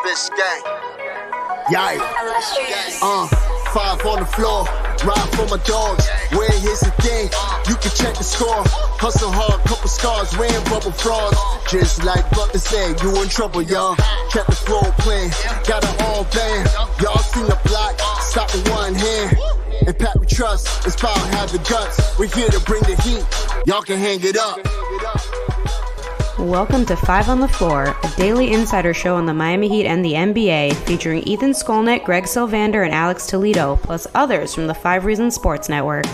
This gang. Yikes. 5 on the floor, ride for my dogs. Where here's the thing, you can check the score. Hustle hard, couple scars, wearing bubble frauds. Just like Butler said, you in trouble, y'all. Kept the flow playing, got it all banned. Y'all seen the block, stop with one hand. And Pat we trust, it's power, have the guts. We're here to bring the heat, y'all can hang it up. Welcome to 5 on the Floor, a daily insider show on the Miami Heat and the NBA, featuring Ethan Skolnick, Greg Sylvander, and Alex Toledo, plus others from the 5 Reasons Sports Network.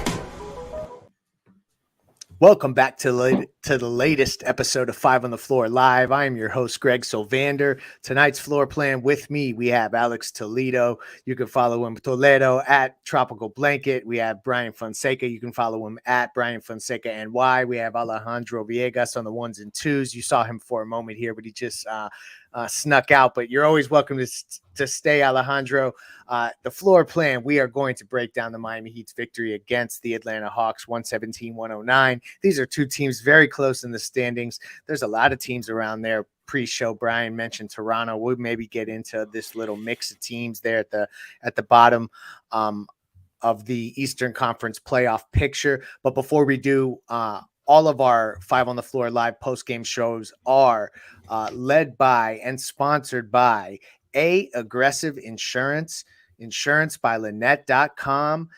Welcome back to the latest episode of 5 on the Floor Live. I am your host, Greg Sylvander. Tonight's floor plan with me, we have Alex Toledo. You can follow him, Toledo, at Tropical Blanket. We have Brian Fonseca. You can follow him at Brian Fonseca NY. We have Alejandro Villegas on the ones and twos. You saw him for a moment here, but he just snuck out. But you're always welcome to stay, Alejandro. The floor plan, we are going to break down the Miami Heat's victory against the Atlanta Hawks, 117-109. These are two teams very close in the standings. There's a lot of teams around there. Pre-show, Brian mentioned Toronto. We'll maybe get into this little mix of teams there at the bottom of the Eastern Conference playoff picture. But before we do, all of our 5 on the Floor live post-game shows are led by and sponsored by Aggressive Insurance, insurancebyLynette.com.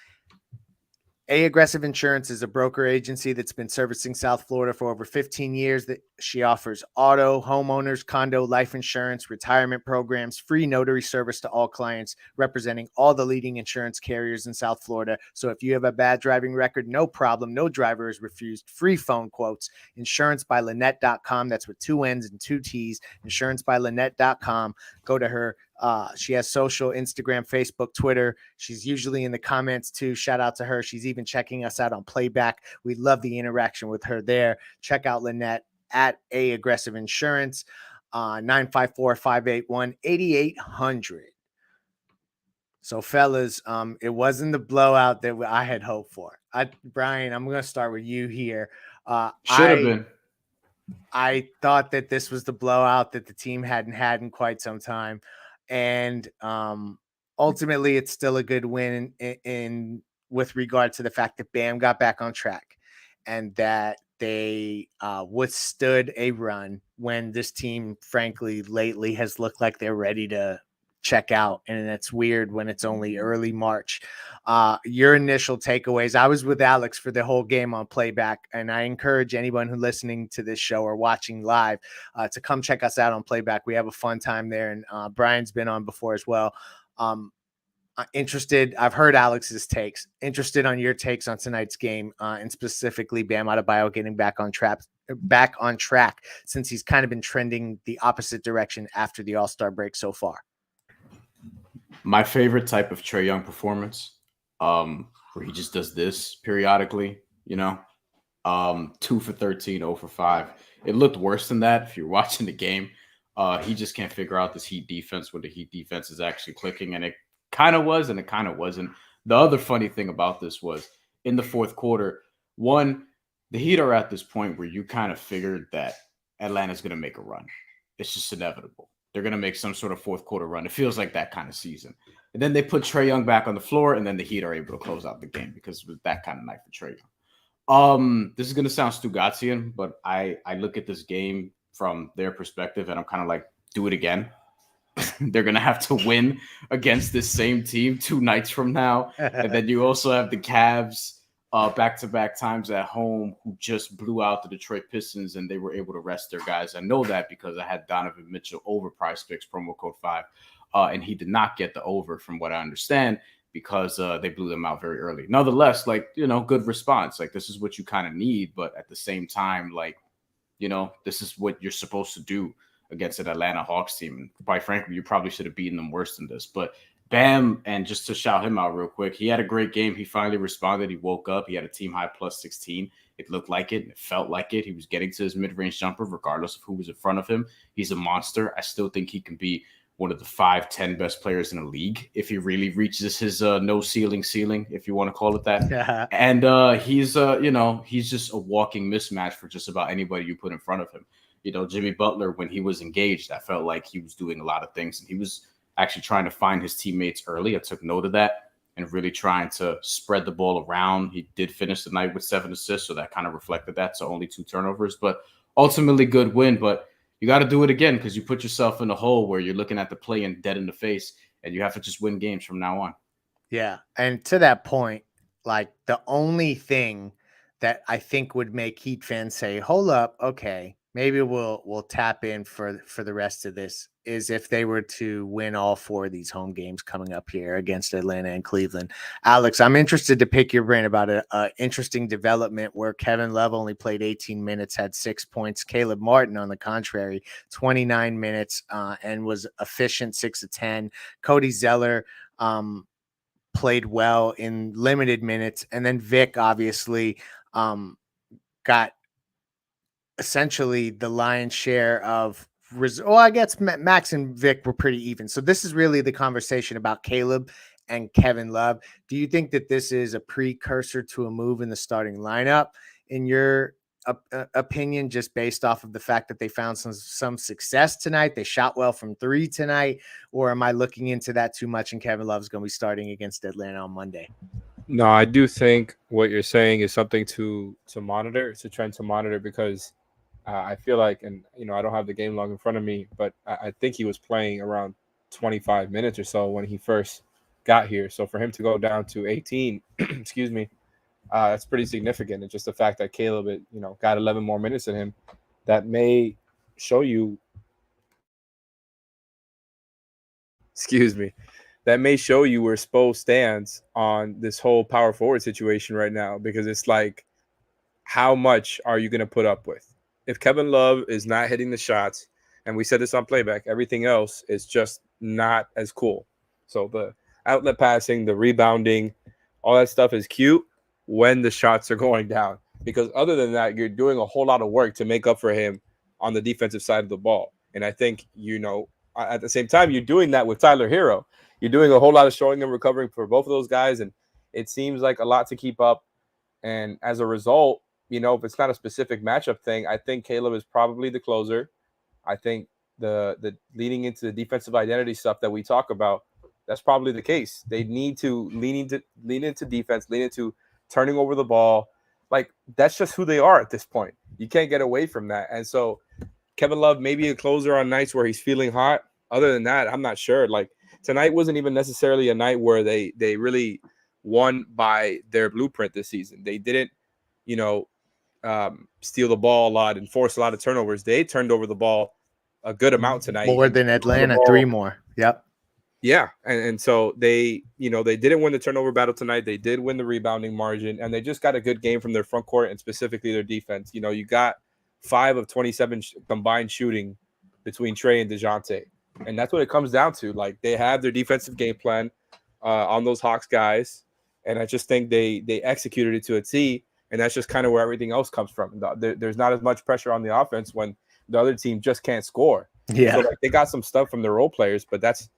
Aggressive Insurance is a broker agency that's been servicing South Florida for over 15 years. That she offers auto, homeowners, condo, life insurance, retirement programs, free notary service to all clients, representing all the leading insurance carriers in South Florida. So if you have a bad driving record, no problem. No driver is refused. Free phone quotes. InsurancebyLynette.com. That's with 2 N's and 2 T's. InsurancebyLynette.com. Go to her. She has social, Instagram, Facebook, Twitter. She's usually in the comments too. Shout out to her. She's even checking us out on playback. We love the interaction with her there. Check out Lynette at Aggressive Insurance, 954-581-8800. So fellas, it wasn't the blowout that I had hoped for. Brian, I'm going to start with you here. Should have been. I thought that this was the blowout that the team hadn't had in quite some time. And ultimately, it's still a good win in with regard to the fact that Bam got back on track and that they withstood a run when this team, frankly, lately has looked like they're ready to check out. And it's weird when it's only early March. Your initial takeaways. I was with Alex for the whole game on playback, and I encourage anyone who's listening to this show or watching live to come check us out on playback. We have a fun time there, and Brian's been on before as well. Interested. I've heard Alex's takes. Interested on your takes on tonight's game, and specifically Bam Adebayo getting back on track since he's kind of been trending the opposite direction after the All-Star break so far. My favorite type of Trae Young performance, where he just does this periodically, 2 for 13, 0 for 5. It looked worse than that if you're watching the game. He just can't figure out this Heat defense when the Heat defense is actually clicking, and it kind of was and it kind of wasn't. The other funny thing about this was in the fourth quarter, the Heat are at this point where you kind of figured that Atlanta's going to make a run. It's just inevitable. They're going to make some sort of fourth quarter run. It feels like that kind of season. And then they put Trae Young back on the floor, and then the Heat are able to close out the game because it was that kind of night for Trae Young. This is going to sound Stugatzian, but I look at this game from their perspective, and I'm kind of like, do it again. They're going to have to win against this same team 2 nights from now. And then you also have the Cavs back-to-back times at home who just blew out the Detroit Pistons, and they were able to rest their guys. I know that because I had Donovan Mitchell over Prize Picks promo code 5, and he did not get the over from what I understand because they blew them out very early. Nonetheless, good response. This is what you kind of need, but at the same time, this is what you're supposed to do against an Atlanta Hawks team. And quite frankly, you probably should have beaten them worse than this, but Bam, and just to shout him out real quick, he had a great game. He finally responded. He woke up. He had a team high plus 16. It looked like it. And it felt like it. He was getting to his mid-range jumper regardless of who was in front of him. He's a monster. I still think he can be one of the 5-10 best players in the league if he really reaches his no ceiling, if you want to call it that. Yeah. And he's just a walking mismatch for just about anybody you put in front of him. Jimmy Butler, when he was engaged, I felt like he was doing a lot of things, and he was actually trying to find his teammates early. I took note of that and really trying to spread the ball around. He did finish the night with 7 assists, so that kind of reflected that. So only 2 turnovers, but ultimately good win. But you got to do it again because you put yourself in a hole where you're looking at the play-in dead in the face, and you have to just win games from now on. Yeah. And to that point, like the only thing that I think would make Heat fans say, hold up, okay, maybe we'll tap in for the rest of this is if they were to win all 4 of these home games coming up here against Atlanta and Cleveland. Alex, I'm interested to pick your brain about a interesting development where Kevin Love only played 18 minutes, had 6 points. Caleb Martin, on the contrary, 29 minutes and was efficient, 6 of 10. Cody Zeller played well in limited minutes. And then Vic obviously got essentially the lion's share of I guess Max and Vic were pretty even. So this is really the conversation about Caleb and Kevin Love. Do you think that this is a precursor to a move in the starting lineup in your opinion, just based off of the fact that they found some success tonight? They shot well from 3 tonight, or am I looking into that too much and Kevin Love's going to be starting against Atlanta on Monday? No, I do think what you're saying is something to monitor. It's a trend to monitor because I feel like, and I don't have the game log in front of me, but I think he was playing around 25 minutes or so when he first got here. So for him to go down to 18, excuse me, that's pretty significant. It's just the fact that Caleb, got 11 more minutes than him. That may show you, that may show you where Spo stands on this whole power forward situation right now, because it's like, how much are you going to put up with? If Kevin Love is not hitting the shots, and we said this on playback, everything else is just not as cool. So the outlet passing, the rebounding, all that stuff is cute when the shots are going down, because other than that, you're doing a whole lot of work to make up for him on the defensive side of the ball. And I think, at the same time, you're doing that with Tyler Hero. You're doing a whole lot of showing and recovering for both of those guys, and it seems like a lot to keep up. And as a result, if it's not a specific matchup thing, I think Caleb is probably the closer. I think the leaning into the defensive identity stuff that we talk about, that's probably the case. They need to lean into defense, lean into turning over the ball. Like, that's just who they are at this point. You can't get away from that. And so Kevin Love may be a closer on nights where he's feeling hot. Other than that, I'm not sure. Like, tonight wasn't even necessarily a night where they really won by their blueprint this season. They didn't, steal the ball a lot and force a lot of turnovers. They turned over the ball a good amount tonight. More than Atlanta, 3 more. Yep. Yeah. And so they didn't win the turnover battle tonight. They did win the rebounding margin, and they just got a good game from their front court and specifically their defense. You got 5 of 27 combined shooting between Trey and DeJounte. And that's what it comes down to. Like, they have their defensive game plan on those Hawks guys. And I just think they executed it to a T. And that's just kind of where everything else comes from. There's not as much pressure on the offense when the other team just can't score. Yeah. So, they got some stuff from their role players, but that's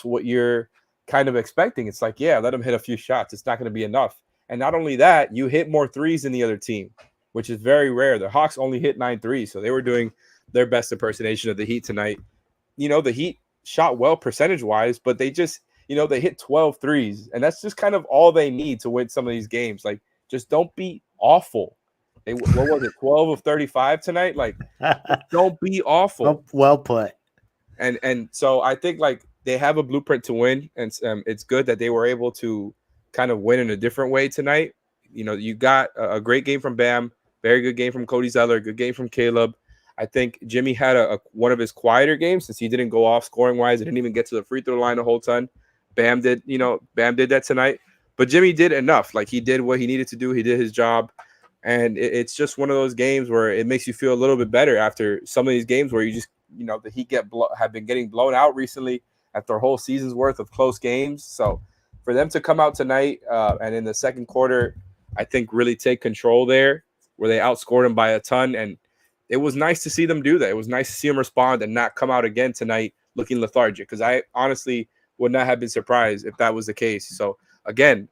what you're kind of expecting. It's like, yeah, let them hit a few shots. It's not going to be enough. And not only that, you hit more threes than the other team, which is very rare. The Hawks only hit 9 threes, so they were doing their best impersonation of the Heat tonight. The Heat shot well percentage-wise, but they just, they hit 12 threes, and that's just kind of all they need to win some of these games. Like, just don't be awful. What was it, 12 of 35 tonight? Like, don't be awful. Well put. And so I think, like, they have a blueprint to win, and it's good that they were able to kind of win in a different way tonight. You got a great game from Bam, very good game from Cody Zeller, good game from Caleb. I think Jimmy had one of his quieter games since he didn't go off scoring-wise. He didn't even get to the free throw line a whole ton. Bam did that tonight. But Jimmy did enough. Like, he did what he needed to do. He did his job. And it's just one of those games where it makes you feel a little bit better after some of these games where you just, the Heat have been getting blown out recently after a whole season's worth of close games. So for them to come out tonight and in the second quarter, I think really take control there, where they outscored them by a ton. And it was nice to see them do that. It was nice to see them respond and not come out again tonight looking lethargic, because I honestly would not have been surprised if that was the case. So again,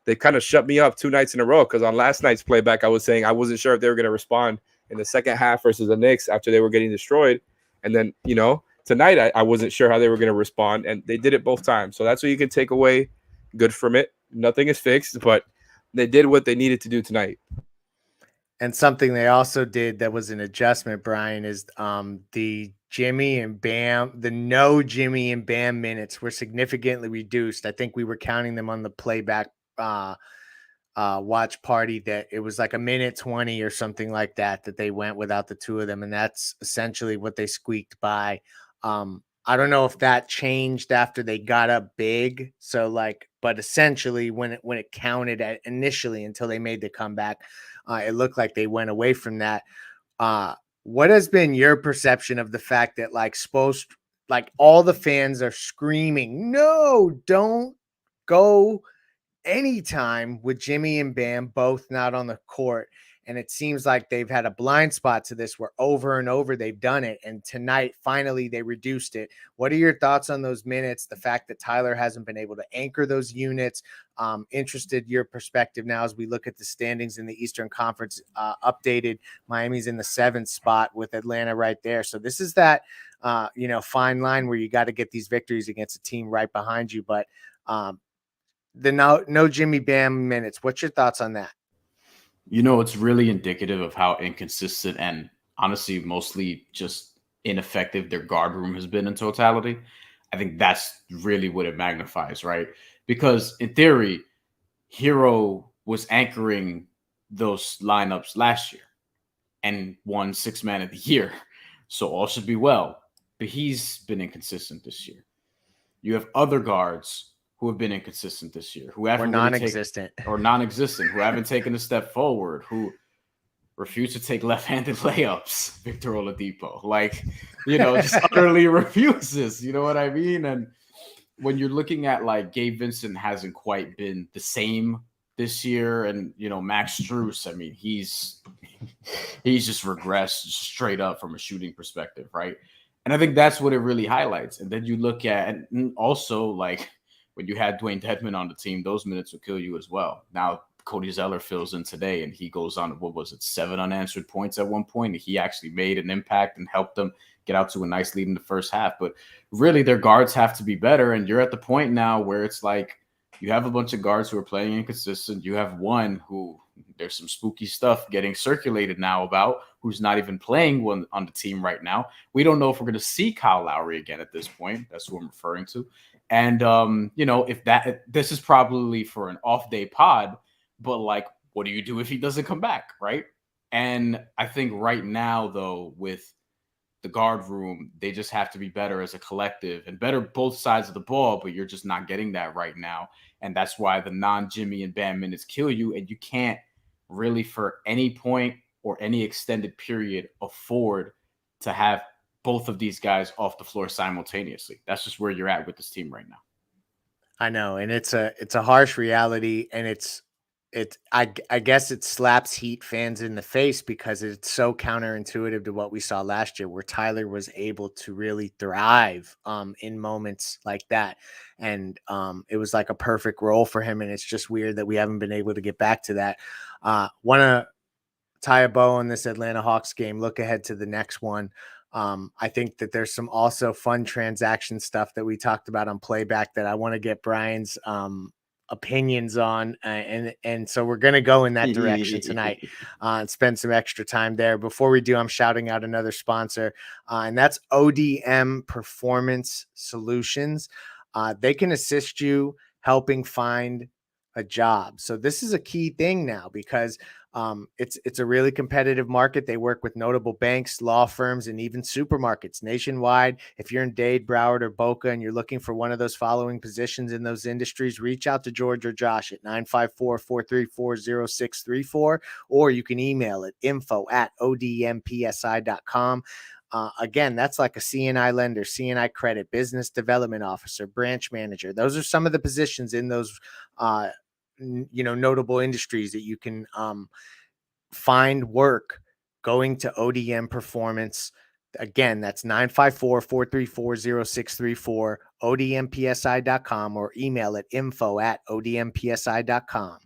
they kind of shut me up 2 nights in a row, because on last night's playback, I was saying I wasn't sure if they were going to respond in the second half versus the Knicks after they were getting destroyed. And then, tonight I wasn't sure how they were going to respond, and they did it both times. So that's what you can take away good from it. Nothing is fixed, but they did what they needed to do tonight. And something they also did that was an adjustment, Brian, is the no Jimmy and Bam minutes were significantly reduced. I think we were counting them on the playback watch party that it was like a minute 20 or something like that they went without the two of them, and that's essentially what they squeaked by. I don't know if that changed after they got up big, but essentially when it counted at initially until they made the comeback, it looked like they went away from that. What has been your perception of the fact that all the fans are screaming, no, don't go anytime with Jimmy and Bam both not on the court? And it seems like they've had a blind spot to this where over and over they've done it. And tonight, finally, they reduced it. What are your thoughts on those minutes? The fact that Tyler hasn't been able to anchor those units. Interested your perspective now as we look at the standings in the Eastern Conference updated. Miami's in the 7th spot with Atlanta right there. So this is that, fine line where you got to get these victories against a team right behind you. But the no Jimmy Bam minutes. What's your thoughts on that? It's really indicative of how inconsistent and honestly mostly just ineffective their guard room has been in totality. I think that's really what it magnifies, right? Because in theory, Hero was anchoring those lineups last year and won 6th man of the year. So all should be well. But he's been inconsistent this year. You have other guards who have been inconsistent this year, who haven't non-existent, who haven't taken a step forward, who refuse to take left-handed layups. Victor Oladipo, just utterly refuses. You know what I mean? And when you're looking at Gabe Vincent hasn't quite been the same this year, and Max Strus, I mean, he's just regressed straight up from a shooting perspective, right? And I think that's what it really highlights. And then you look at, and also when you had Dwayne Dedmon on the team, those minutes will kill you as well. Now, Cody Zeller fills in today, and he goes on, 7 unanswered points at one point. He actually made an impact and helped them get out to a nice lead in the first half. But really, their guards have to be better, and you're at the point now where it's you have a bunch of guards who are playing inconsistent. You have one who there's some spooky stuff getting circulated now about who's not even playing one on the team right now. We don't know if we're going to see Kyle Lowry again at this point. That's who I'm referring to. And, if this is probably for an off day pod, but what do you do if he doesn't come back? Right. And I think right now, though, with the guard room, they just have to be better as a collective and better both sides of the ball, but you're just not getting that right now. And that's why the non-Jimmy and Bam minutes kill you. And you can't really for any point or any extended period afford to have both of these guys off the floor simultaneously. That's just where you're at with this team right now. I know. And it's a harsh reality, and I guess it slaps Heat fans in the face because it's so counterintuitive to what we saw last year, where Tyler was able to really thrive in moments like that. And it was like a perfect role for him. And it's just weird that we haven't been able to get back to that. Want to tie a bow on this Atlanta Hawks game, look ahead to the next one. I think that there's some also fun transaction stuff that we talked about on playback that I want to get Brian's opinions on. And so we're going to go in that direction tonight and spend some extra time there. Before we do, I'm shouting out another sponsor, and that's ODM Performance Solutions. They can assist you helping find a job. So this is a key thing now because it's a really competitive market. They work with notable banks, law firms, and even supermarkets nationwide. If you're in Dade, Broward, or Boca and you're looking for one of those following positions in those industries, reach out to George or Josh at 954-434-0634, or you can email at info@odmpsi.com. Again, that's like a CNI lender, CNI credit, business development officer, branch manager. Those are some of the positions in those notable industries that you can find work going to ODM Performance. Again, that's 954-434-0634, odmpsi.com, or email at info@odmpsi.com.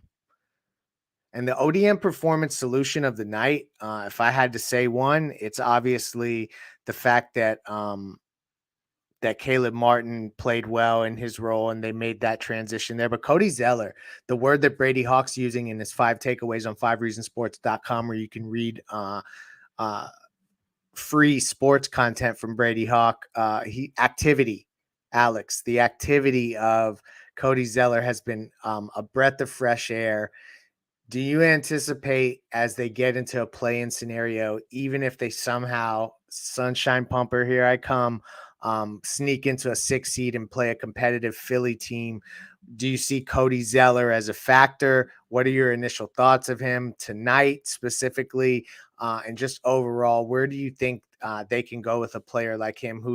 And the ODM performance solution of the night, if I had to say one, it's obviously the fact that that Caleb Martin played well in his role and they made that transition there. But Cody Zeller, the word that Brady Hawk's using in his 5 takeaways on 5reasonsports.com, where you can read free sports content from Brady Hawk, activity, Alex, the activity of Cody Zeller has been a breath of fresh air. Do you anticipate as they get into a play-in scenario, even if they somehow, sunshine pumper, here I come, sneak into a 6 seed and play a competitive Philly team, do you see Cody Zeller as a factor? What are your initial thoughts of him tonight specifically? And just overall, where do you think they can go with a player like him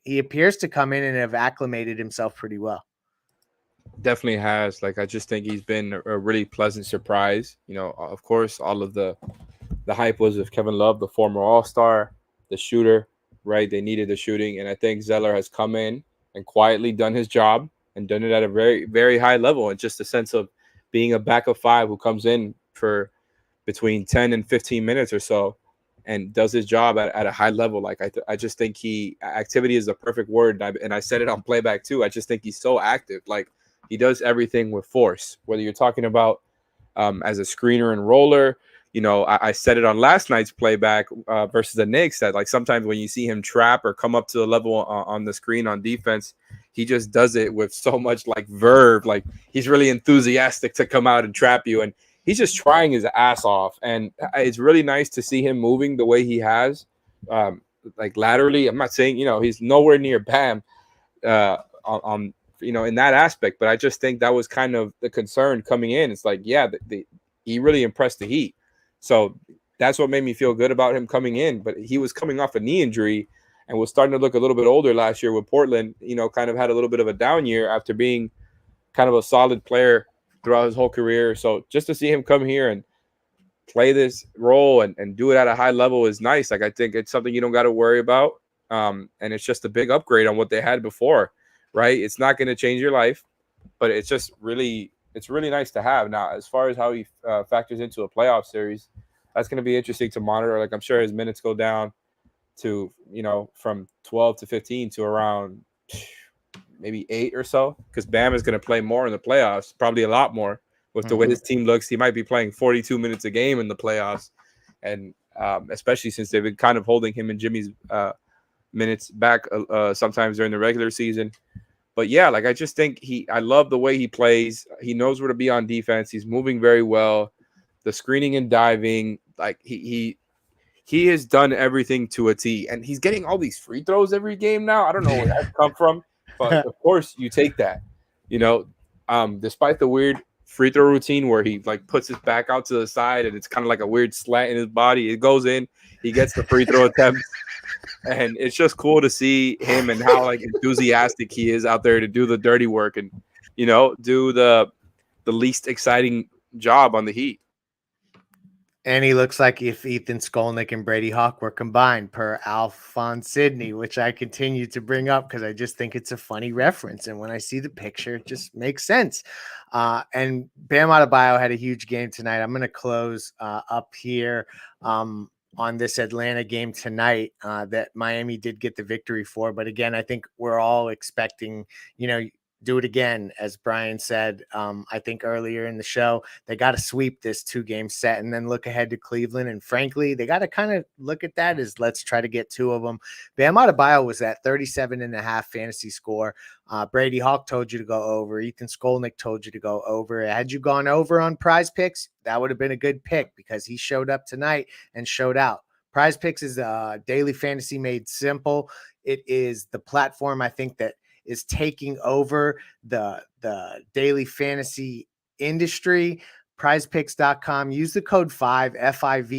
he appears to come in and have acclimated himself pretty well? Definitely has. Like, I just think he's been a really pleasant surprise. You know, of course, all of the hype was of Kevin Love, the former All-Star, the shooter, right? They needed the shooting, and I think Zeller has come in and quietly done his job and done it at a very, very high level. And just a sense of being a backup 5 who comes in for between 10 and 15 minutes or so and does his job at a high level. Like, I just think activity is the perfect word. And I said it on playback too. I just think he's so active. Like, he does everything with force, whether you're talking about as a screener and roller. You know, I said it on last night's playback versus the Knicks that, like, sometimes when you see him trap or come up to the level on the screen on defense, he just does it with so much like verve. Like, he's really enthusiastic to come out and trap you, and he's just trying his ass off. And it's really nice to see him moving the way he has, like laterally. I'm not saying, you know, he's nowhere near Bam on you know, in that aspect, but I just think that was kind of the concern coming in. It's like, yeah, he really impressed the Heat. So that's what made me feel good about him coming in. But he was coming off a knee injury and was starting to look a little bit older last year with Portland. You know, kind of had a little bit of a down year after being kind of a solid player throughout his whole career. So just to see him come here and play this role and do it at a high level is nice. Like, I think it's something you don't got to worry about. And it's just a big upgrade on what they had before, right? It's not going to change your life, but it's just really nice to have. Now, as far as how he factors into a playoff series, that's going to be interesting to monitor. Like, I'm sure his minutes go down to, you know, from 12 to 15 to around maybe 8 or so, because Bam is going to play more in the playoffs, probably a lot more with the way his team looks. He might be playing 42 minutes a game in the playoffs, and especially since they've been kind of holding him and Jimmy's minutes back sometimes during the regular season. But yeah, like, I just think I love the way he plays. He knows where to be on defense. He's moving very well. The screening and diving, like, he has done everything to a T, and he's getting all these free throws every game now. I don't know where that come from, but of course you take that, you know, despite the weird free throw routine where he, like, puts his back out to the side and it's kind of like a weird slant in his body. It goes in, he gets the free throw attempts. And it's just cool to see him and how, like, enthusiastic he is out there to do the dirty work and, you know, do the least exciting job on the Heat. And he looks like if Ethan Skolnick and Brady Hawk were combined, per Alphonse Sidney, which I continue to bring up because I just think it's a funny reference. And when I see the picture, it just makes sense. And Bam Adebayo had a huge game tonight. I'm going to close up here on this Atlanta game tonight that Miami did get the victory for. But again, I think we're all expecting, you know, do it again. As Brian said, I think earlier in the show, they got to sweep this 2-game set and then look ahead to Cleveland. And frankly, they got to kind of look at that as let's try to get 2 of them. Bam Adebayo was at 37.5 fantasy score. Brady Hawk told you to go over. Ethan Skolnick told you to go over. Had you gone over on Prize Picks, that would have been a good pick because he showed up tonight and showed out. Prize Picks is daily fantasy made simple. It is the platform, I think, that is taking over the daily fantasy industry. Prizepicks.com. Use the code 5 FIVE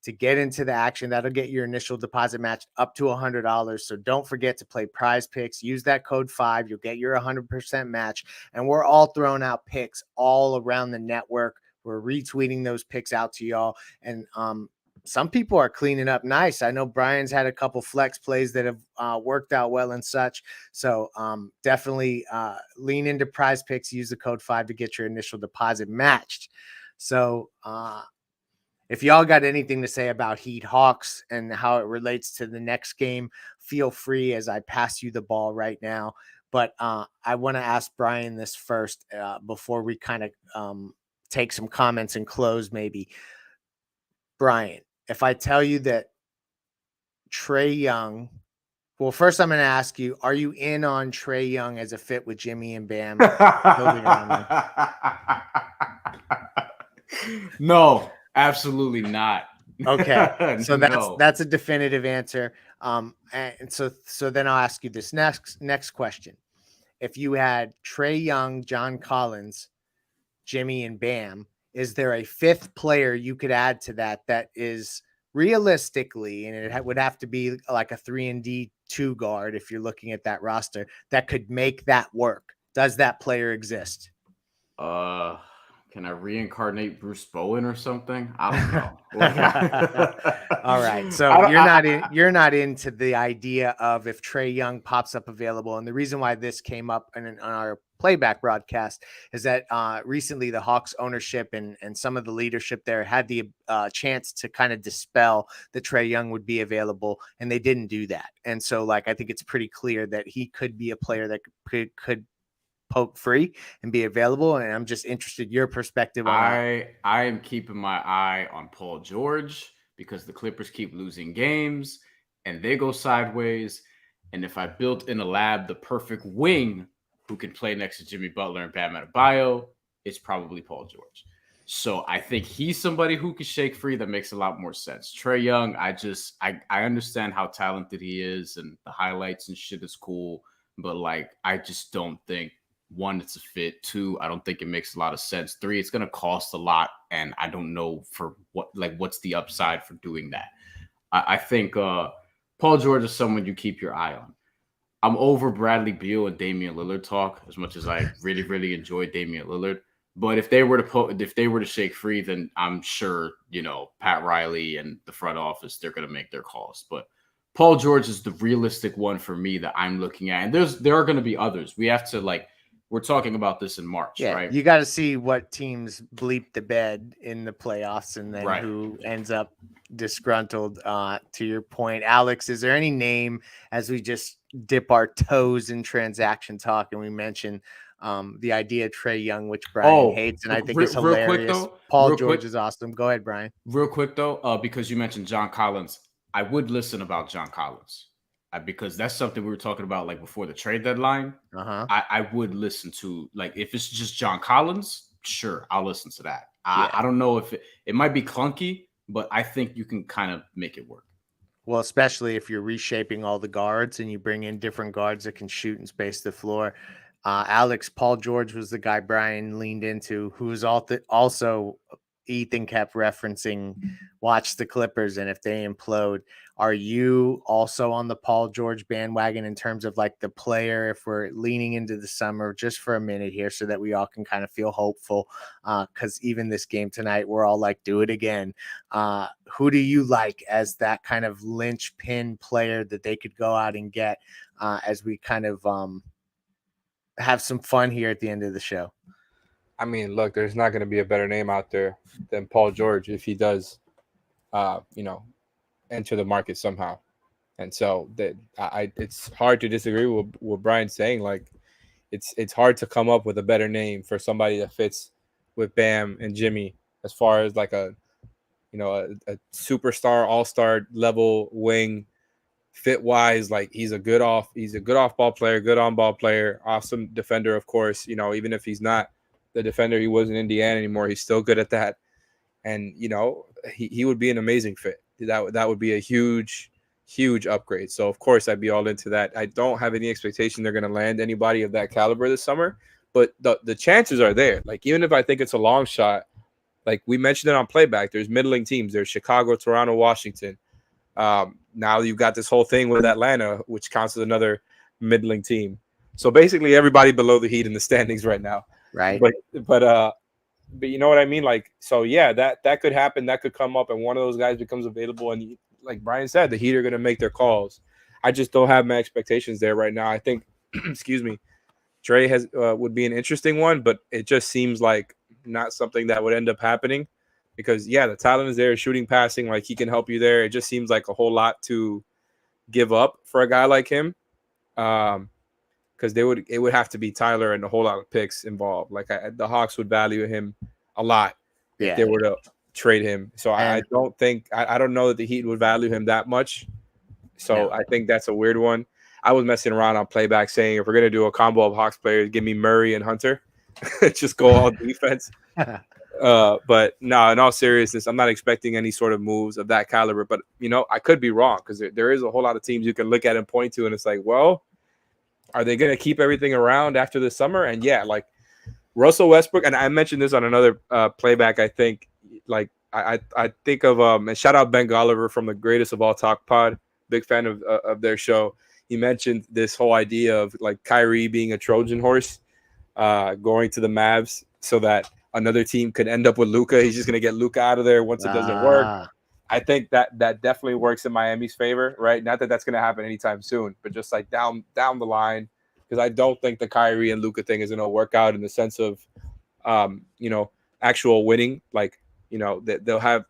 to get into the action. That'll get your initial deposit matched up to $100. So don't forget to play Prize Picks. Use that code 5. You'll get your 100% match. And we're all throwing out picks all around the network. We're retweeting those picks out to y'all. And some people are cleaning up nice. I know Brian's had a couple flex plays that have worked out well and such. So definitely lean into Prize Picks. Use the code 5 to get your initial deposit matched. So if y'all got anything to say about Heat Hawks and how it relates to the next game, feel free as I pass you the ball right now. But I want to ask Brian this first before we kind of take some comments and close maybe. Brian, if I tell you that Trae Young, well, first I'm going to ask you, are you in on Trae Young as a fit with Jimmy and Bam building around them? No, absolutely not. Okay, so No. that's a definitive answer. And so then I'll ask you this next question. If you had Trae Young, John Collins, Jimmy, and Bam, is there a fifth player you could add to that is realistically, and it would have to be like a 3-and-D 2 guard if you're looking at that roster, that could make that work? Does that player exist? Can I reincarnate Bruce Bowen or something? I don't know. All right. So you're not into the idea of if Trae Young pops up available. And the reason why this came up on our playback broadcast is that recently the Hawks ownership and some of the leadership there had the chance to kind of dispel that Trae Young would be available, and they didn't do that. And so I think it's pretty clear that he could be a player that could poke free and be available. And I'm just interested your perspective on I am keeping my eye on Paul George because the Clippers keep losing games and they go sideways. And if I built in a lab the perfect wing who can play next to Jimmy Butler and Bam Adebayo, it's probably Paul George. So I think he's somebody who can shake free. That makes a lot more sense. Trae Young, I understand how talented he is and the highlights and shit is cool, but I just don't think, one, it's a fit. Two, I don't think it makes a lot of sense. Three, it's going to cost a lot, and I don't know for what's the upside for doing that. I think Paul George is someone you keep your eye on. I'm over Bradley Beal and Damian Lillard talk as much as I really, really enjoy Damian Lillard. But if they were to shake free, then I'm sure Pat Riley and the front office, they're going to make their calls. But Paul George is the realistic one for me that I'm looking at, and there are going to be others. We have to we're talking about this in March, right? You got to see what teams bleep the bed in the playoffs and then who ends up disgruntled. To your point, Alex, is there any name as we just dip our toes in transaction talk and we mention the idea of Trae Young, which Brian hates, and I think it's hilarious. Paul George is awesome. Go ahead, Brian. Real quick, though, because you mentioned John Collins, I would listen about John Collins. Because that's something we were talking about before the trade deadline. I would listen to if it's just John Collins, sure, I'll listen to that. I don't know if it might be clunky, but I think you can kind of make it work. Well, especially if you're reshaping all the guards and you bring in different guards that can shoot and space the floor. Alex, Paul George was the guy Brian leaned into, who's also Ethan kept referencing, watch the Clippers, and if they implode. Are you also on the Paul George bandwagon in terms of the player, if we're leaning into the summer just for a minute here so that we all can kind of feel hopeful? Because even this game tonight, we're all do it again. Who do you like as that kind of linchpin player that they could go out and get as we kind of have some fun here at the end of the show? I mean, look, there's not going to be a better name out there than Paul George if he does, enter the market somehow. And so it's hard to disagree with what Brian's saying. It's hard to come up with a better name for somebody that fits with Bam and Jimmy as far as a superstar, all-star level wing fit wise. He's a good off ball player, good on ball player, awesome defender, of course. Even if he's not the defender he was in Indiana anymore, he's still good at that. And he would be an amazing fit. That would be a huge upgrade. So of course I'd be all into that. I don't have any expectation they're going to land anybody of that caliber this summer, but the chances are there. Even if I think it's a long shot, we mentioned it on playback, there's middling teams. There's Chicago, Toronto, Washington. Now you've got this whole thing with Atlanta, which counts as another middling team. So basically everybody below the Heat in the standings right now. Right. But you know what I mean? So yeah, that could happen. That could come up and one of those guys becomes available. And like Brian said, the Heat are going to make their calls. I just don't have my expectations there right now. I think, excuse me, Trae would be an interesting one, but it just seems like not something that would end up happening because, the talent is there, shooting, passing, like he can help you there. It just seems like a whole lot to give up for a guy like him. Because it would have to be Tyler and a whole lot of picks involved. Like the Hawks would value him a lot if they were to trade him. So I don't think I don't know that the Heat would value him that much. So I think that's a weird one. I was messing around on playback saying if we're gonna do a combo of Hawks players, give me Murray and Hunter. Just go all defense. But no, in all seriousness, I'm not expecting any sort of moves of that caliber. But I could be wrong because there is a whole lot of teams you can look at and point to, and it's like, well, are they going to keep everything around after the summer? And like Russell Westbrook, and I mentioned this on another playback. I think like I think of and shout out Ben Golliver from the Greatest of All Talk Pod. Big fan of their show. He mentioned this whole idea of like Kyrie being a Trojan horse, going to the Mavs so that another team could end up with Luka. He's just going to get Luka out of there once it doesn't work. I think that definitely works in Miami's favor, right? Not that that's going to happen anytime soon, but just like down the line, because I don't think the Kyrie and Luka thing is going to work out in the sense of, actual winning. Like, they'll have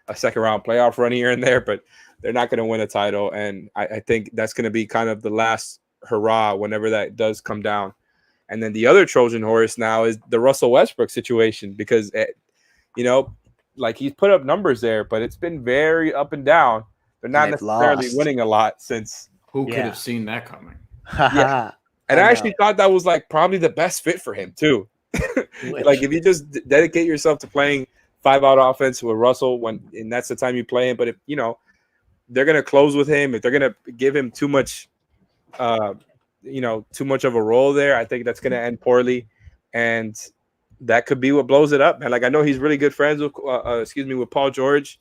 a second round playoff run here and there, but they're not going to win a title. And I think that's going to be kind of the last hurrah whenever that does come down. And then the other Trojan horse now is the Russell Westbrook situation because, like he's put up numbers there, but it's been very up and down. They're not necessarily winning a lot since. Who could have seen that coming? And I actually thought that was like probably the best fit for him too. Like if you just dedicate yourself to playing 5-out offense with Russell and that's the time you play him. But if they're gonna close with him, if they're gonna give him too much of a role there, I think that's gonna end poorly. And that could be what blows it up, man. Like I know he's really good friends with, with Paul George,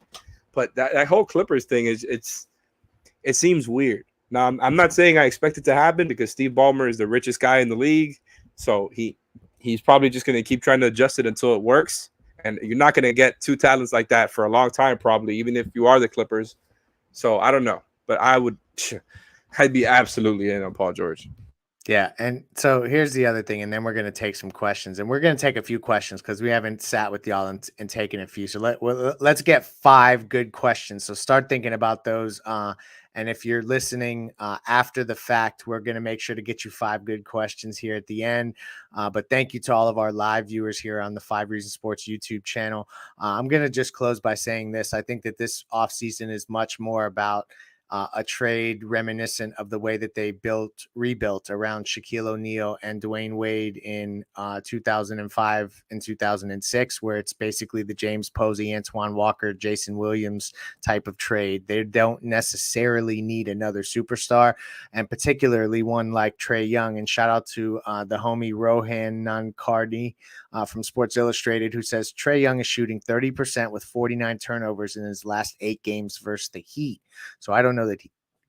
but that whole Clippers thing it seems weird. Now I'm not saying I expect it to happen because Steve Ballmer is the richest guy in the league, so he's probably just going to keep trying to adjust it until it works. And you're not going to get two talents like that for a long time, probably, even if you are the Clippers. So I don't know, but I'd be absolutely in on Paul George. Yeah, and so here's the other thing, and then we're going to take some questions, and we're going to take a few questions because we haven't sat with y'all and taken a few. So let's get 5 good questions. So start thinking about those. And if you're listening after the fact, we're going to make sure to get you 5 good questions here at the end. But thank you to all of our live viewers here on the 5 Reasons Sports YouTube channel. I'm going to just close by saying this. I think that this offseason is much more about a trade reminiscent of the way that they rebuilt around Shaquille O'Neal and Dwayne Wade in 2005 and 2006, where it's basically the James Posey, Antoine Walker, Jason Williams type of trade. They don't necessarily need another superstar, and particularly one like Trae Young. And shout out to the homie Rohan Nankarni from Sports Illustrated, who says Trae Young is shooting 30% with 49 turnovers in his last 8 games versus the Heat. So I don't know that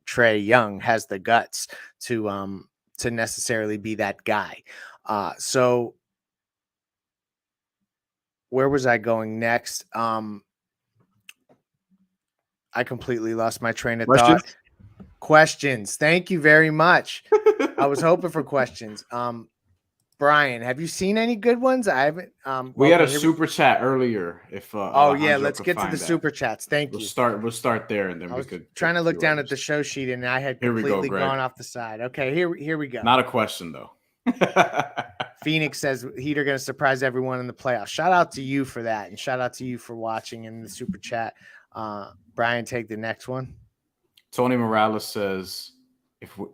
Trae Young has the guts to necessarily be that guy. So where was I going next? I completely lost my train of thought. Questions. Thank you very much. I was hoping for questions. Brian, have you seen any good ones? I haven't. We had a super chat earlier. If let's get to the super chats. Thank you. We'll start there, and then we could trying to look down at the show sheet, and I had completely gone off the side. Okay, here we go. Not a question though. Phoenix says Heat are going to surprise everyone in the playoffs. Shout out to you for that, and shout out to you for watching in the super chat. Brian, take the next one. Tony Morales says, "If we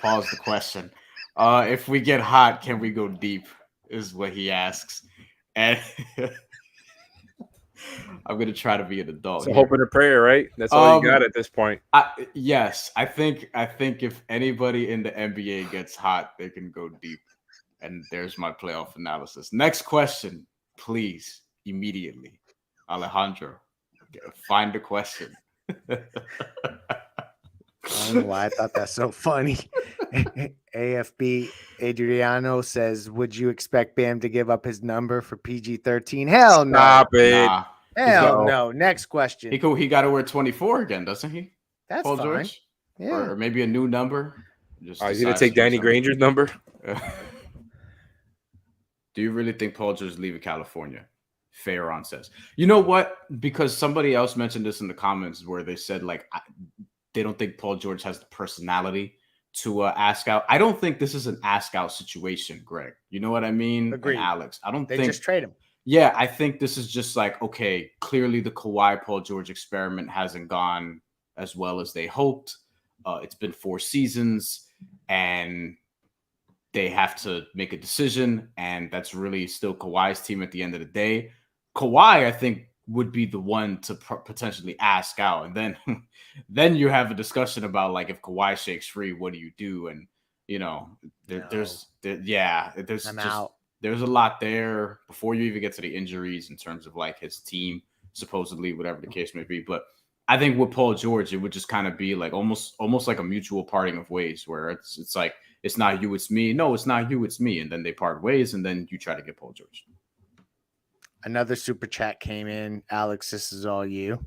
pause the question." If we get hot, can we go deep? Is what he asks. And I'm going to try to be an adult. So hope and a prayer, right? That's all you got at this point. Yes. I think if anybody in the NBA gets hot, they can go deep. And there's my playoff analysis. Next question, please, immediately. Alejandro, find the question. I don't know why I thought that's so funny. AFB Adriano says, would you expect Bam to give up his number for PG-13? Hell no. Stop it. Nah. Hell no. Next question. He got to wear 24 again, doesn't he? That's Paul fine. George? Yeah. Or maybe a new number. He's going to take Danny Granger's number? Do you really think Paul George is leaving California? Fayron says. You know what? Because somebody else mentioned this in the comments where they said, like, they don't think Paul George has the personality to ask out. I don't think this is an ask out situation, Greg. You know what I mean? Agreed. And Alex. I don't They think just trade him. Yeah, I think this is just like, okay, clearly the Kawhi Paul George experiment hasn't gone as well as they hoped. It's been 4 seasons, and they have to make a decision, and that's really still Kawhi's team at the end of the day. Kawhi, I think, would be the one to potentially ask out, and then then you have a discussion about, like, if Kawhi shakes free, what do you do? And there's out. There's a lot there before you even get to the injuries in terms of, like, his team, supposedly, whatever the case may be. But I think with Paul George, it would just kind of be like almost like a mutual parting of ways, where it's like, it's not you, it's me. No, it's not you, it's me. And then they part ways, and then you try to get Paul George. Another super chat came in. Alex, this is all you.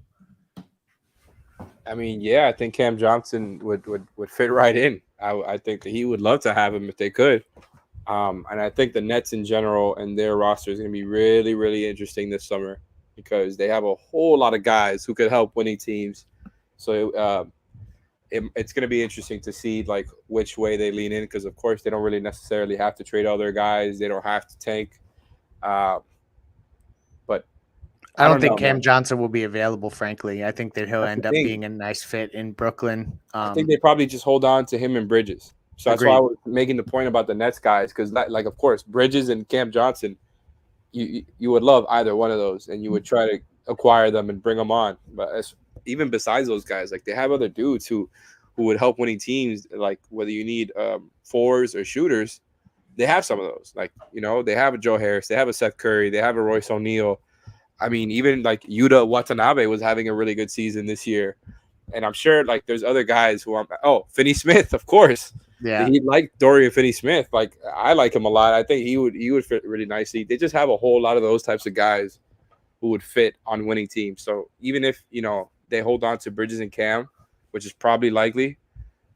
I mean, yeah, I think Cam Johnson would fit right in. I think that he would love to have him if they could. And I think the Nets in general and their roster is going to be really, really interesting this summer because they have a whole lot of guys who could help winning teams. So it's going to be interesting to see, like, which way they lean in because, of course, they don't really necessarily have to trade all their guys. They don't have to tank. But I don't think Cam Johnson will be available, frankly. I think that he'll end up being a nice fit in Brooklyn. I think they probably just hold on to him and Bridges. So that's why I was making the point about the Nets guys because, like, of course, Bridges and Cam Johnson, you would love either one of those, and you would try to acquire them and bring them on. But even besides those guys, like, they have other dudes who would help winning teams, like whether you need fours or shooters, they have some of those. Like, they have a Joe Harris, they have a Seth Curry, they have a Royce O'Neal. I mean, even like Yuta Watanabe was having a really good season this year. And I'm sure, like, there's other guys who Finney Smith, of course. Yeah. He liked Dorian Finney-Smith. Like, I like him a lot. I think he would fit really nicely. They just have a whole lot of those types of guys who would fit on winning teams. So even if, they hold on to Bridges and Cam, which is probably likely,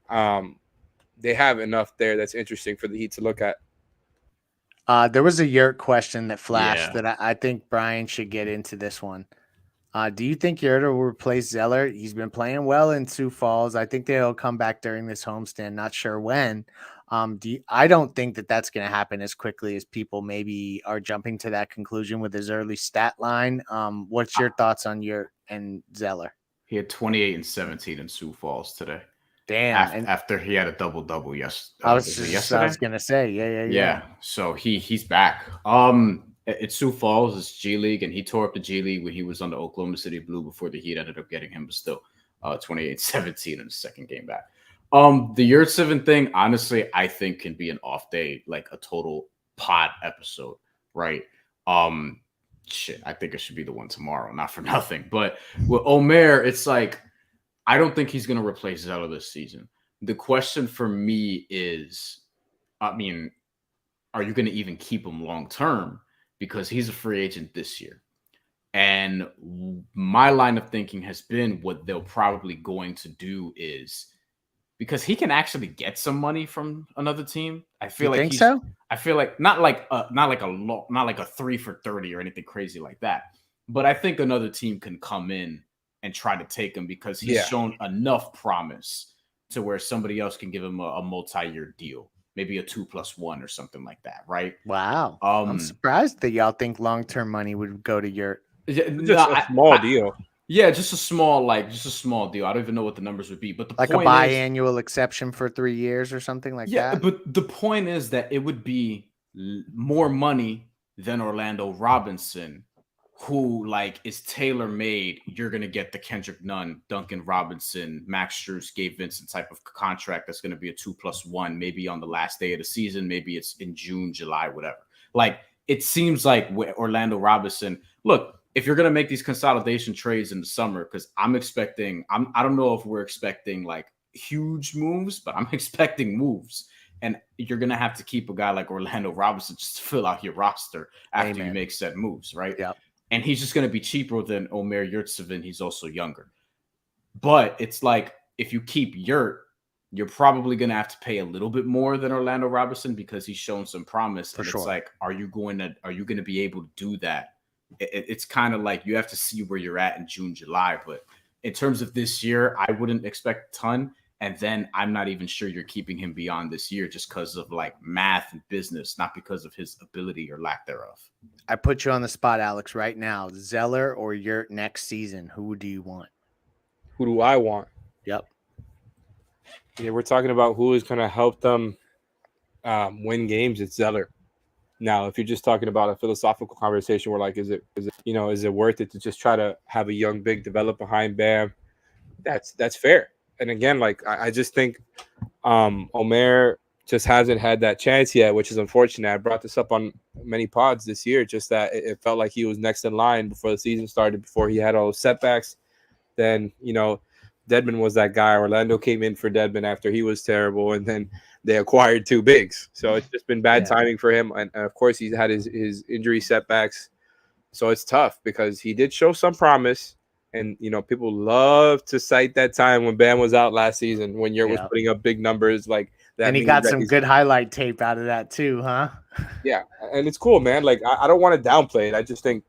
they have enough there that's interesting for the Heat to look at. There was a Yurt question that flashed that I think Brian should get into this one. Do you think Yurtseven will replace Zeller? He's been playing well in Sioux Falls. I think they'll come back during this homestand. Not sure when. I don't think that that's going to happen as quickly as people maybe are jumping to that conclusion with his early stat line. What's your thoughts on Yurt and Zeller? He had 28 and 17 in Sioux Falls today. Damn. After he had a double-double yesterday. I was going to say, yeah. So he's back. It's Sioux Falls, it's G League, and he tore up the G League when he was on the Oklahoma City Blue before the Heat ended up getting him, but still 28-17 in the second game back. The Yurtseven thing, honestly, I think can be an off day, like a total pod episode, right? I think it should be the one tomorrow, not for nothing. But with Omer, it's like, I don't think he's going to replace Zeller this season. The question for me is, I mean, are you going to even keep him long-term? Because he's a free agent this year. And my line of thinking has been what they'll probably going to do is, because he can actually get some money from another team. I feel like so? I feel like not like a 3 for 30 or anything crazy like that. But I think another team can come in and try to take him because he's shown enough promise to where somebody else can give him a multi-year deal. Maybe a 2+1 or something like that, right? Wow. I'm surprised that y'all think long-term money would go to your just a small deal. Yeah, just a small deal. I don't even know what the numbers would be, but the like point a biannual exception for 3 years or something like that. Yeah, but the point is that it would be more money than Orlando Robinson, who like is tailor-made. You're gonna get the Kendrick Nunn, Duncan Robinson, Max Strus, Gabe Vincent type of contract that's gonna be a 2+1, maybe on the last day of the season, maybe it's in June, July, whatever. Like it seems like with Orlando Robinson, look, if you're gonna make these consolidation trades in the summer, because I don't know if we're expecting like huge moves, but I'm expecting moves. And you're gonna have to keep a guy like Orlando Robinson just to fill out your roster after you make said moves, right? Yeah. And he's just going to be cheaper than Omer Yurtseven. He's also younger. But it's like, if you keep Yurt, you're probably going to have to pay a little bit more than Orlando Robinson because he's shown some promise. For and sure. It's like, are you going to be able to do that? It's kind of like you have to see where you're at in June, July. But in terms of this year, I wouldn't expect a ton. And then I'm not even sure you're keeping him beyond this year just because of like math and business, not because of his ability or lack thereof. I put you on the spot, Alex, right now. Zeller or Yurt next season? Who do you want? Who do I want? Yep. Yeah, we're talking about who is going to help them win games. It's Zeller. Now, if you're just talking about a philosophical conversation where like, is it worth it to just try to have a young big develop behind Bam? That's fair. And again, like I just think Omer just hasn't had that chance yet, which is unfortunate. I brought this up on many pods this year, just that it felt like he was next in line before the season started, before he had all those setbacks. Then, Dedmon was that guy. Orlando came in for Dedmon after he was terrible, and then they acquired two bigs. So it's just been bad timing for him. And of course, he's had his injury setbacks. So it's tough because he did show some promise. And, people love to cite that time when Bam was out last season, when Yurt was putting up big numbers like that. And he got some good highlight tape out of that too, huh? Yeah. And it's cool, man. Like, I don't want to downplay it. I just think,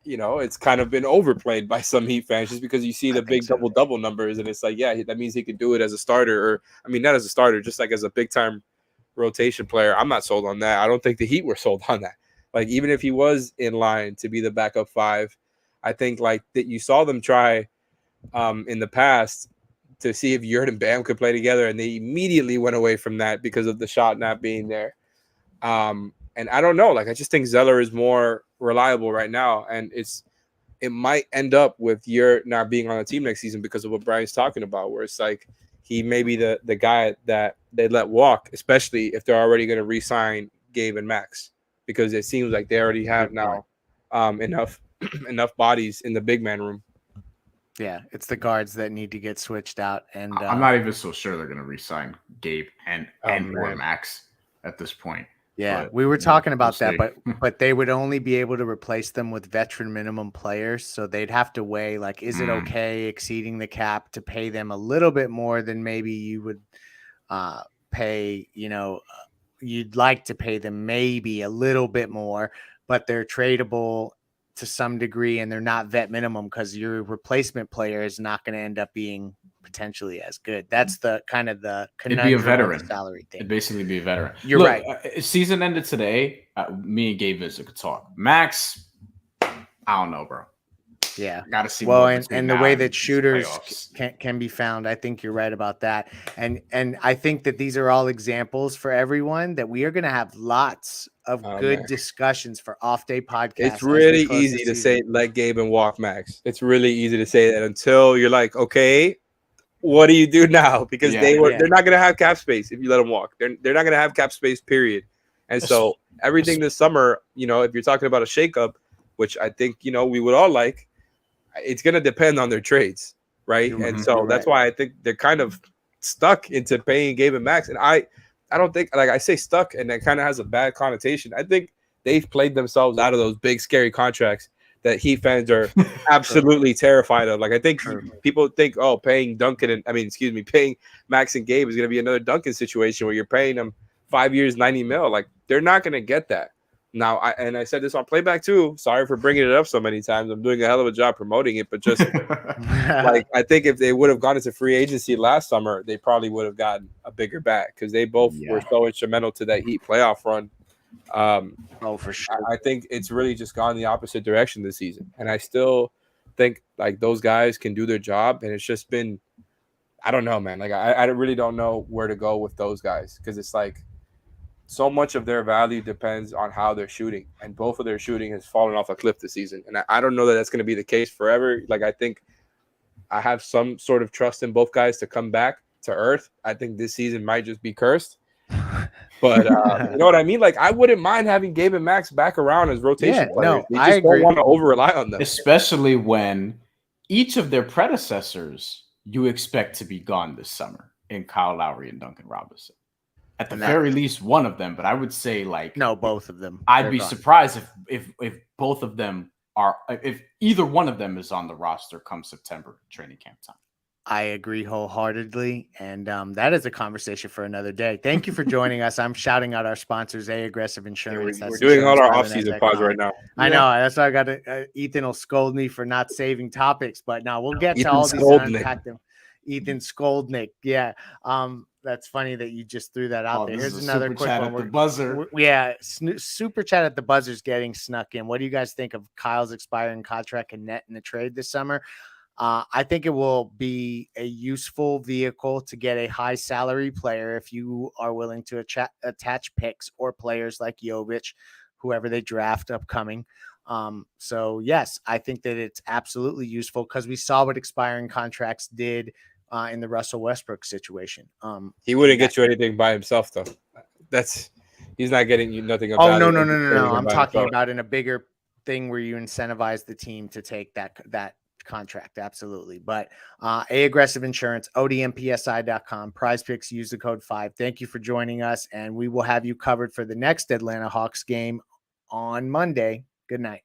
it's kind of been overplayed by some Heat fans just because you see the big double numbers. And it's like, yeah, that means he could do it as a starter, or, not as a starter, just like as a big time rotation player. I'm not sold on that. I don't think the Heat were sold on that. Like, even if he was in line to be the backup five, I think like that you saw them try in the past to see if Yurt and Bam could play together, and they immediately went away from that because of the shot not being there. And I don't know, like I just think Zeller is more reliable right now, and it might end up with Yurt not being on the team next season because of what Brian's talking about, where it's like he may be the guy that they let walk, especially if they're already going to re-sign Gabe and Max, because it seems like they already have now enough bodies in the big man room. Yeah, it's the guards that need to get switched out. And I'm not even so sure they're going to re-sign Gabe and or Max at this point. Yeah, we were talking about that, but they would only be able to replace them with veteran minimum players. So they'd have to weigh, like, is it okay exceeding the cap to pay them a little bit more than maybe you would pay, you'd like to pay them maybe a little bit more, but they're tradable to some degree, and they're not vet minimum because your replacement player is not going to end up being potentially as good. That's the kind of the conundrum. It'd be a veteran salary thing. It'd basically be a veteran. You're right. Season ended today. Me and Gabe Vincent could talk. Max, I don't know, bro. Yeah, gotta see. Well, and the way that shooters can be found, I think you're right about that. And I think that these are all examples for everyone that we are going to have lots of good discussions for off day podcasts. It's really easy to say let Gabe and walk Max. It's really easy to say that until you're like, okay, what do you do now? Because they're not going to have cap space if you let them walk. They're not going to have cap space, period. And so everything this summer, if you're talking about a shakeup, which I think we would all like, it's going to depend on their trades, right? And so that's why I think they're kind of stuck into paying Gabe and Max. And I don't think, like I say stuck, and that kind of has a bad connotation. I think they've played themselves out of those big, scary contracts that Heat fans are absolutely terrified of. Like, I think people think, paying paying Max and Gabe is going to be another Duncan situation where you're paying them 5 years, $90 million. Like, they're not going to get that. Now, I said this on playback too. Sorry for bringing it up so many times. I'm doing a hell of a job promoting it, but just like I think if they would have gone into free agency last summer, they probably would have gotten a bigger bag because they both were so instrumental to that Heat playoff run. For sure. I think it's really just gone the opposite direction this season, and I still think like those guys can do their job, and it's just been, I don't know, man. Like I really don't know where to go with those guys because it's like, so much of their value depends on how they're shooting, and both of their shooting has fallen off a cliff this season. And I don't know that that's going to be the case forever. Like, I think I have some sort of trust in both guys to come back to earth. I think this season might just be cursed, but you know what I mean? Like, I wouldn't mind having Gabe and Max back around as rotation players. No, I just don't want to over rely on them, especially when each of their predecessors you expect to be gone this summer in Kyle Lowry and Duncan Robinson. At the very least, one of them, but I would say both of them. I'd be surprised if both of them are, if either one of them is on the roster come September training camp time. I agree wholeheartedly. And that is a conversation for another day. Thank you for joining us. I'm shouting out our sponsors, Aggressive Insurance. We're That's doing all our insurance off-season pods right now. I know. That's why I got to. Ethan will scold me for not saving topics, but now we'll get to all these and unpack them. Ethan Skoldnick. Yeah. That's funny that you just threw that out there. Here's another quick one. At the buzzer. Super chat at the buzzer's getting snuck in. What do you guys think of Kyle's expiring contract and net in the trade this summer? I think it will be a useful vehicle to get a high salary player if you are willing to attach picks or players like Jovic, whoever they draft upcoming. So yes, I think that it's absolutely useful because we saw what expiring contracts did in the Russell Westbrook situation. He wouldn't get you anything by himself, though. He's not getting you nothing. Oh, no. I'm talking about in a bigger thing where you incentivize the team to take that contract. Absolutely. But Aggressive Insurance, odmpsi.com, prize picks, use the code 5. Thank you for joining us. And we will have you covered for the next Atlanta Hawks game on Monday. Good night.